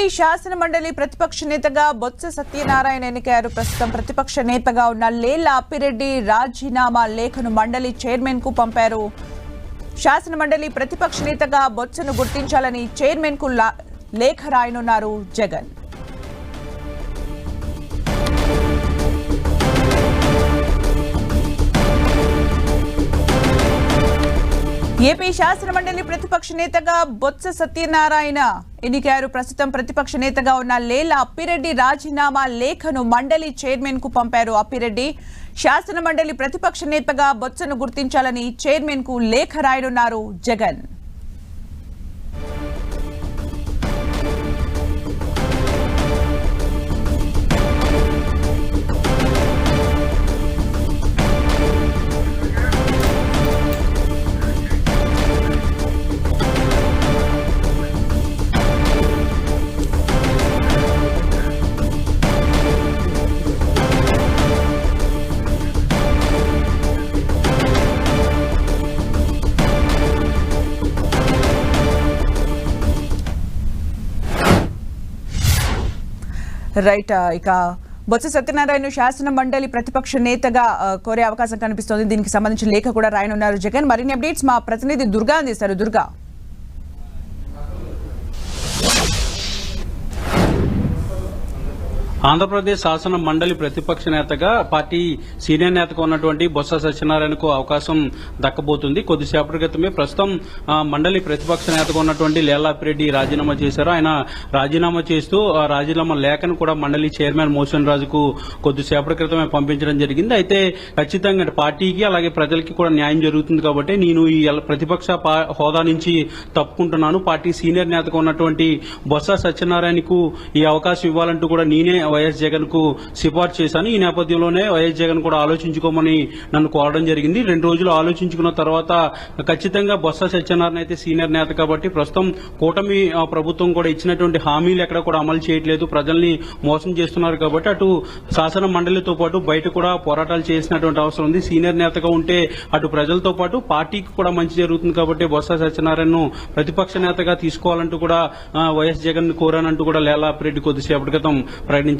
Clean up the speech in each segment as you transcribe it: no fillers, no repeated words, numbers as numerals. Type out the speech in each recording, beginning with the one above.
AP శాసన మండలి ప్రతిపక్ష నేతగా బొత్స సత్యనారాయణ ఎన్నికయ్యారు. ప్రస్తుతం ప్రతిపక్ష నేతగా ఉన్న లేళ్ల అప్పిరెడ్డి రాజీనామా లేఖను మండలి చైర్మన్ కు పంపారు. శాసన మండలి ప్రతిపక్ష నేతగా బొత్సను గుర్తించాలని చైర్మన్ కు లేఖ రాయనున్నారు జగన్. ఏపీ శాసన మండలి ప్రతిపక్ష నేతగా బొత్స సత్యనారాయణ ఎన్నికయ్యారు. ప్రస్తుతం ప్రతిపక్ష నేతగా ఉన్న లేళ్ల అప్పిరెడ్డి రాజీనామా లేఖను మండలి చైర్మన్ కు పంపారు. అప్పిరెడ్డి శాసన మండలి ప్రతిపక్ష నేతగా బొత్సను గుర్తించాలని చైర్మన్ కు లేఖ రాయనున్నారు జగన్. రైట్, ఇక బొత్స సత్యనారాయణ శాసన మండలి ప్రతిపక్ష నేతగా కోరే అవకాశం కనిపిస్తోంది. దీనికి సంబంధించిన లేఖ కూడా రాయనున్నారు జగన్. మరిన్ని అప్డేట్స్ మా ప్రతినిధి దుర్గా అందిస్తారు. దుర్గా, ఆంధ్రప్రదేశ్ శాసన మండలి ప్రతిపక్ష నేతగా పార్టీ సీనియర్ నేతగా ఉన్నటువంటి బొత్స సత్యనారాయణకు అవకాశం దక్కబోతుంది. కొద్దిసేపటి క్రితమే ప్రస్తుతం మండలి ప్రతిపక్ష నేతగా ఉన్నటువంటి లేళ్ల అప్పిరెడ్డి రాజీనామా చేశారు. ఆయన రాజీనామా చేస్తూ రాజీనామా లేఖను కూడా మండలి చైర్మన్ మోషన్ రాజుకు కొద్దిసేపటి క్రితమే పంపించడం జరిగింది. అయితే ఖచ్చితంగా పార్టీకి అలాగే ప్రజలకి కూడా న్యాయం జరుగుతుంది కాబట్టి నేను ఈ ప్రతిపక్ష హోదా నుంచి తప్పుకుంటున్నాను, పార్టీ సీనియర్ నేతగా ఉన్నటువంటి బొత్స సత్యనారాయణకు ఈ అవకాశం ఇవ్వాలంటూ కూడా నేనే వైఎస్ జగన్ కు సిఫార్సు చేశాను. ఈ నేపథ్యంలోనే వైఎస్ జగన్ కూడా ఆలోచించుకోమని నన్ను కోరడం జరిగింది. 2 రోజులు ఆలోచించుకున్న తర్వాత ఖచ్చితంగా బొత్స సత్యనారాయణ అయితే సీనియర్ నేత కాబట్టి ప్రస్తుతం కూటమి ప్రభుత్వం కూడా ఇచ్చినటువంటి హామీలు ఎక్కడ కూడా అమలు చేయట్లేదు, ప్రజల్ని మోసం చేస్తున్నారు కాబట్టి అటు శాసన మండలితో పాటు బయట కూడా పోరాటాలు చేసినటువంటి అవసరం ఉంది. సీనియర్ నేతగా ఉంటే అటు ప్రజలతో పాటు పార్టీకి కూడా మంచి జరుగుతుంది కాబట్టి బొత్స సత్యనారాయణను ప్రతిపక్ష నేతగా తీసుకోవాలంటూ కూడా వైఎస్ జగన్ కోరానంటూ కూడా లేళ్ల అప్పిరెడ్డి కొద్దిసేపటి క్రితం ప్రకటించడంతో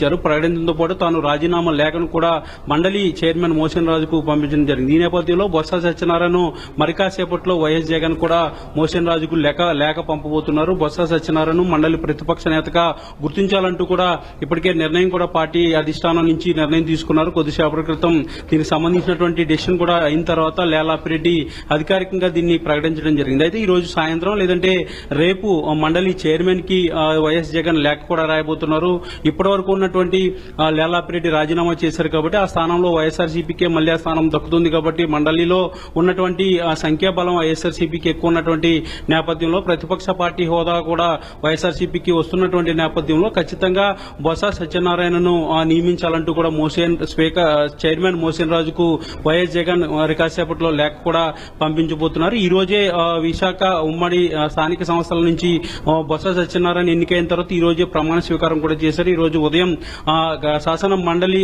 పాటు తాను రాజీనామా లేఖను కూడా మండలి చైర్మన్ మోషన్ రాజుకు పంపించడం జరిగింది. ఈ నేపథ్యంలో బొత్స సత్యనారాయణ మరి కాసేపట్లో వైఎస్ జగన్ కూడా మోషన్ రాజుకు లేఖ పంపబోతున్నారు. బొత్స సత్యనారాయణ మండలి ప్రతిపక్ష నేతగా గుర్తించాలంటూ కూడా ఇప్పటికే నిర్ణయం కూడా పార్టీ అధిష్టానం నుంచి నిర్ణయం తీసుకున్నారు. కొద్దిసేపటి క్రితం దీనికి సంబంధించినటువంటి డెసిషన్ కూడా అయిన తర్వాత లేళ్ల అప్పిరెడ్డి అధికారికంగా దీన్ని ప్రకటించడం జరిగింది. అయితే ఈ రోజు సాయంత్రం లేదంటే రేపు మండలి చైర్మన్ కి వైఎస్ జగన్ లేఖ కూడా రాయబోతున్నారు. ఇప్పటివరకు ఉన్నటువంటి లేళ్ల అప్పిరెడ్డి రాజీనామా చేశారు కాబట్టి ఆ స్థానంలో వైఎస్ఆర్సీపీకే మళ్లీ ఆ స్థానం దక్కుతుంది కాబట్టి మండలిలో ఉన్నటువంటి సంఖ్యాబలం వైఎస్ఆర్సీపీకి ఎక్కువ ఉన్నటువంటి నేపథ్యంలో ప్రతిపక్ష పార్టీ హోదా కూడా వైఎస్ఆర్సీపీకి వస్తున్నటువంటి నేపథ్యంలో ఖచ్చితంగా బొత్స సత్యనారాయణను నియమించాలంటూ కూడా చైర్మన్ మోషన్ రాజుకు వైఎస్ జగన్ కాసేపట్లో లేఖ కూడా పంపించబోతున్నారు. ఈ రోజే విశాఖ ఉమ్మడి స్థానిక సంస్థల నుంచి బొత్స సత్యనారాయణ ఎన్నికైన తర్వాత ఈ రోజే ప్రమాణ స్వీకారం కూడా చేశారు. ఈ రోజు ఉదయం శాసన మండలి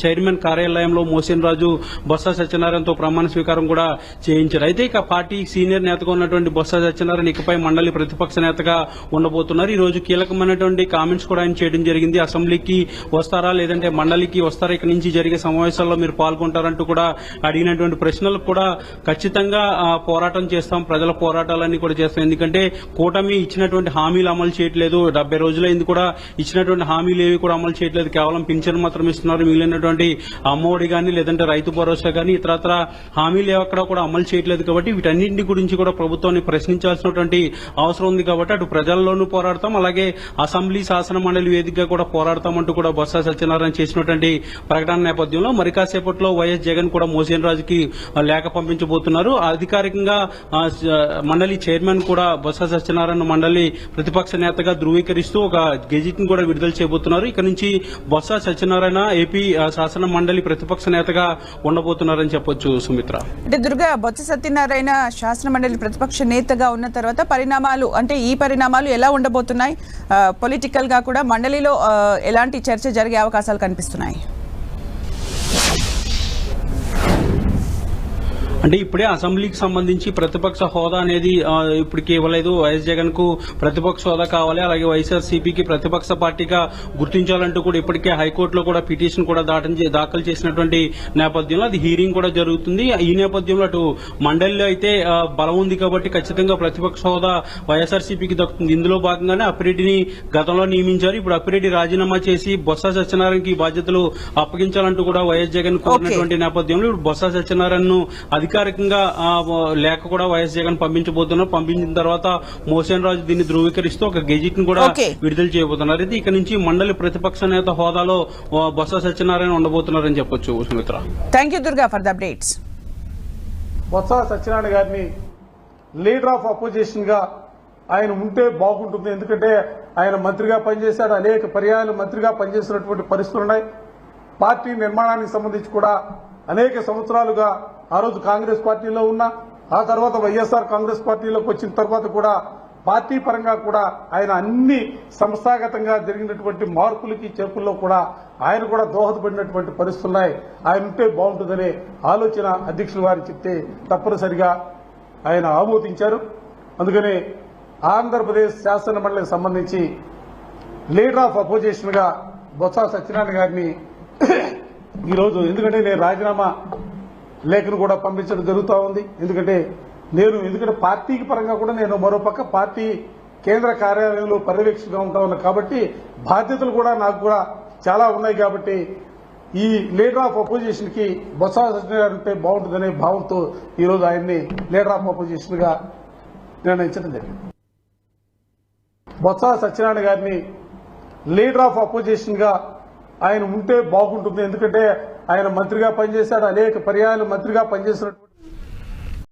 చైర్మన్ కార్యాలయంలో మోషన్ రాజు బొత్స సత్యనారాయణతో ప్రమాణ స్వీకారం కూడా చేయించారు. అయితే ఇక పార్టీ సీనియర్ నేతగా ఉన్నటువంటి బొత్స సత్యనారాయణ ఇకపై మండలి ప్రతిపక్ష నేతగా ఉండబోతున్నారు. ఈ రోజు కీలకమైనటువంటి కామెంట్స్ కూడా ఆయన చేయడం జరిగింది. అసెంబ్లీకి వస్తారా లేదంటే మండలికి వస్తారా, ఇక్కడ నుంచి జరిగే సమావేశాల్లో మీరు పాల్గొంటారంటూ కూడా అడిగినటువంటి ప్రశ్నలకు కూడా ఖచ్చితంగా పోరాటం చేస్తాం, ప్రజల పోరాటాలన్నీ కూడా చేస్తాం. ఎందుకంటే కూటమి ఇచ్చినటువంటి హామీలు అమలు చేయట్లేదు, 70 రోజులైంది కూడా ఇచ్చినటువంటి హామీలు ఏవి కూడా అమలు చేయట్లేదు, కేవలం పింఛన్ మాత్రం ఇస్తున్నారు. మిగిలినటువంటి అమ్మఒడి గానీ లేదంటే రైతు భరోసా గానీ ఇతరత్ర హామీలు ఎక్కడ కూడా అమలు చేయట్లేదు కాబట్టి వీటన్నింటి గురించి కూడా ప్రభుత్వాన్ని ప్రశ్నించాల్సినటువంటి అవసరం ఉంది కాబట్టి అటు ప్రజల్లోనూ పోరాడతాం, అలాగే అసెంబ్లీ శాసన మండలి వేదికగా కూడా పోరాడతామంటూ కూడా బొత్స సత్యనారాయణ చేసినటువంటి ప్రకటన నేపథ్యంలో మరి కాసేపట్లో వైఎస్ జగన్ కూడా మోషన్ రాజుకి లేఖ పంపించబోతున్నారు. అధికారికంగా మండలి చైర్మన్ కూడా బొత్స సత్యనారాయణ మండలి ప్రతిపక్ష నేతగా ధృవీకరిస్తూ ఒక గెజిట్ ను కూడా విడుదల చేయబోతున్నారు. ఇక నుంచి బొత్స సత్యనారాయణ ఏపీ శాసన మండలి ప్రతిపక్ష నేతగా ఉండబోతున్నారని చెప్పొచ్చు. సుమిత్ర, అంటే దుర్గా, బొత్స సత్యనారాయణ శాసన మండలి ప్రతిపక్ష నేతగా ఉన్న తర్వాత పరిణామాలు అంటే ఈ పరిణామాలు ఎలా ఉండబోతున్నాయి? పొలిటికల్ గా కూడా మండలిలో ఎలాంటి చర్చ జరిగే అవకాశాలు కనిపిస్తున్నాయి? అంటే ఇప్పుడే అసెంబ్లీకి సంబంధించి ప్రతిపక్ష హోదా అనేది ఇప్పటికి ఇవ్వలేదు. వైఎస్ జగన్ కు ప్రతిపక్ష హోదా కావాలి, అలాగే వైఎస్ఆర్సీపీకి ప్రతిపక్ష పార్టీగా గుర్తించాలంటూ కూడా ఇప్పటికే హైకోర్టులో కూడా పిటిషన్ కూడా దాఖలు చేసినటువంటి నేపథ్యంలో అది హీరింగ్ కూడా జరుగుతుంది. ఈ నేపథ్యంలో అటు మండలిలో అయితే బలం ఉంది కాబట్టి ఖచ్చితంగా ప్రతిపక్ష హోదా వైఎస్ఆర్సీపీకి దక్కుతుంది. ఇందులో భాగంగానే అప్పిరెడ్డిని గతంలో నియమించారు. ఇప్పుడు అప్పిరెడ్డి రాజీనామా చేసి బొత్స సత్యనారాయణకి బాధ్యతలు అప్పగించాలంటూ కూడా వైఎస్ జగన్ కోరినటువంటి నేపథ్యంలో ఇప్పుడు బొత్స సత్యనారాయణను అధికారికంగా లేఖ కూడా వైఎస్ జగన్ పంపించబోతున్నారు. పంపించిన తర్వాత మోసేన్ రాజు దీన్ని ధృవీకరిస్తూ ఒక గెజిట్ ను కూడా విడుదల చేయబోతున్నారు. అయితే ఇక నుంచి మండలి ప్రతిపక్ష నేత హోదాలో బొత్స సత్యనారాయణ ఉండబోతున్నారని చెప్పొచ్చు. Sumitra, thank you Durga for the updates. Botsa Satyanarayana గారిని లీడర్ ఆఫ్ అపోజిషన్ గా ఆయన ఉంటే బాగుంటుంది. ఎందుకంటే ఆయన మంత్రిగా పనిచేశాడు, అనేక పర్యాయాలు మంత్రిగా పనిచేసినటువంటి పరిస్థితులు ఉన్నాయి. పార్టీ నిర్మాణానికి సంబంధించి కూడా అనేక సంవత్సరాలుగా ఆ రోజు కాంగ్రెస్ పార్టీలో ఉన్నా, ఆ తర్వాత వైఎస్ఆర్ కాంగ్రెస్ పార్టీలోకి వచ్చిన తర్వాత కూడా పార్టీ పరంగా కూడా ఆయన అన్ని సంస్థాగతంగా జరిగినటువంటి మార్పులకి చేర్పుల్లో కూడా ఆయన కూడా దోహదపడినటువంటి పరిస్థితులున్నాయి. ఆయన ఉంటే బాగుంటుందనే ఆలోచన అధ్యక్షుల వారు చెప్తే తప్పనిసరిగా ఆయన ఆమోదించారు. అందుకని ఆంధ్రప్రదేశ్ శాసన మండలికి సంబంధించి లీడర్ ఆఫ్ అపోజిషన్ గా బొత్స సత్యనారాయణ గారిని ఈరోజు, ఎందుకంటే నేను రాజీనామా లేఖను కూడా పంపించడం జరుగుతూ ఉంది. ఎందుకంటే పార్టీకి పరంగా కూడా నేను మరోపక్క పార్టీ కేంద్ర కార్యాలయంలో పర్యవేక్షణగా ఉంటా ఉన్నా కాబట్టి బాధ్యతలు కూడా నాకు కూడా చాలా ఉన్నాయి. కాబట్టి ఈ లీడర్ ఆఫ్ అపోజిషన్ కి బొత్స సత్యనారాయణ ఉంటే బాగుంటుందనే భావంతో ఈరోజు ఆయన్ని లీడర్ ఆఫ్ అపోజిషన్ గా నిర్ణయించడం జరిగింది. బొత్స సత్యనారాయణ గారిని లీడర్ ఆఫ్ అపోజిషన్ గా ఆయన ఉంటే బాగుంటుంది. ఎందుకంటే ఆయన మంత్రిగా పనిచేశాడు, అనేక పర్యాయాలు మంత్రిగా పనిచేసినట్టు